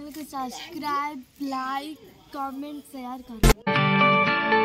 Channel को subscribe like comment share करो।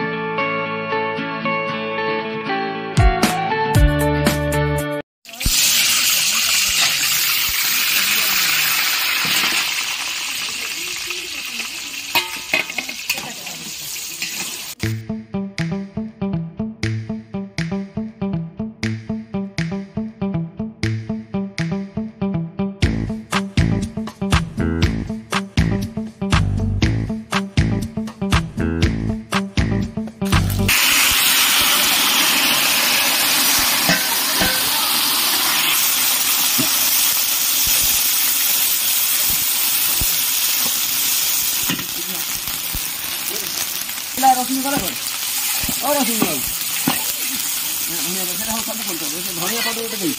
रश्मि करा कर और रश्मि बाबू मैं देखा हम सब बोलते हैं धनिया पाउडर दे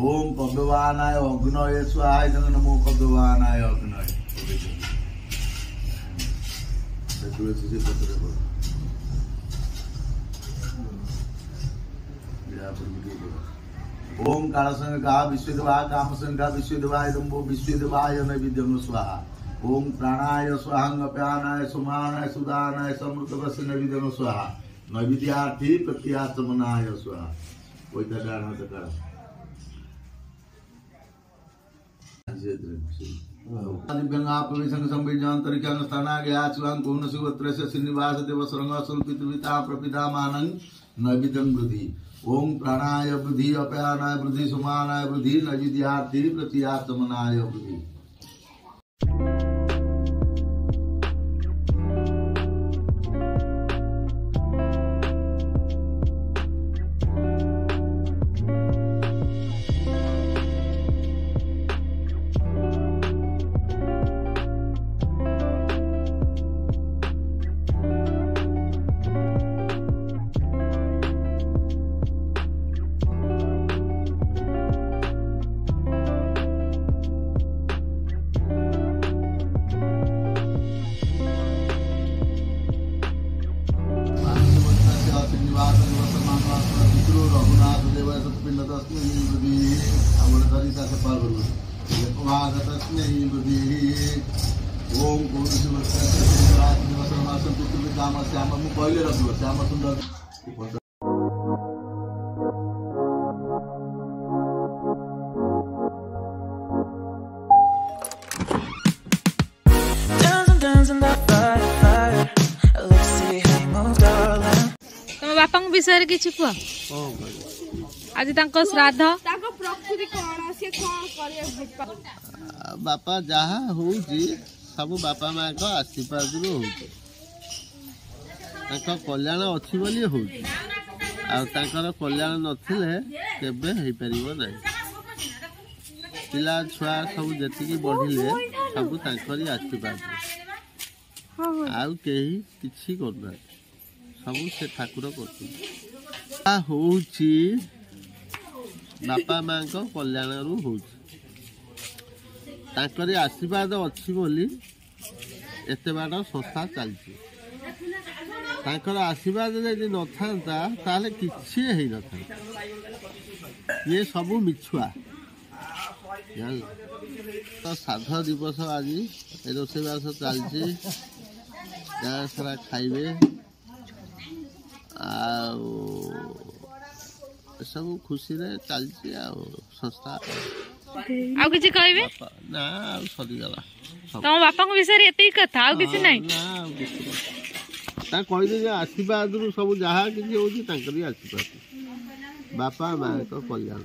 ओम पद्मवानाय अग्नये स्वाहाय नमो पद्मवानाय अग्नये तुलसी पत्र ओम काल संगा विश्वदेवा काम संगा विश्वदेवाय नमो विश्वदेवाय नैवेद्यम स्वाहा ओम प्राणाय स्वाहांग प्यानाय सुमानाय सुदानाय समृतवस नैवेद्यम स्वाहा नैवेद्यार्थी प्रत्याचमनाय स्वाहा वैद्यदान करा दिव्यंगापविशं संविजान्तरिकं स्थानागयाचुवां कोनसिगोत्रस्य श्रीनिवास देवसरंग स्वल्पितविता प्रपितामानं नैवितं वृद्धि ओम प्राणाय वृद्धि अपानाय वृद्धि सुमानाय वृद्धि नजिद्यार्थी प्रतियात्मनाय वृद्धि। रघुनाथ देव पिंड तस्मै वृद्धि अवधरिता से पार तस्मै वृद्धि ओम श्याम श्याम मु कहले रखियो श्याम सुंदर तुम बापा विषय किसी कह आज श्राद्ध बापा जहा हो सब बापा माँ का आशीर्वाद हो कल्याण अच्छी बोली हो कल्याण नथिले केबे हो पारिबो नहीं पिला छुआ सब जी बढ़िले सब तांकरी आशीर्वाद आउ कहीं किछि करना सब से ठाकुर कर बापा माँ को कल्याण रू हो आशीर्वाद अच्छी बोली एत बाट संस्था चलती आशीर्वाद यदि न था ताले किछि ही न था ये सब मिछुआ तो श्राद्ध दिवस आज रोषेबास चलती गाँ सारा खाइबे सब खुशी रे चलती संस्था आउ किछि कहबे ना सरीगला तुम बापा विषय एत कथा आउ किछि नहीं आशीर्वाद सब जहाँ किसी हो आशीर्वाद बापा माँ को कल्याण।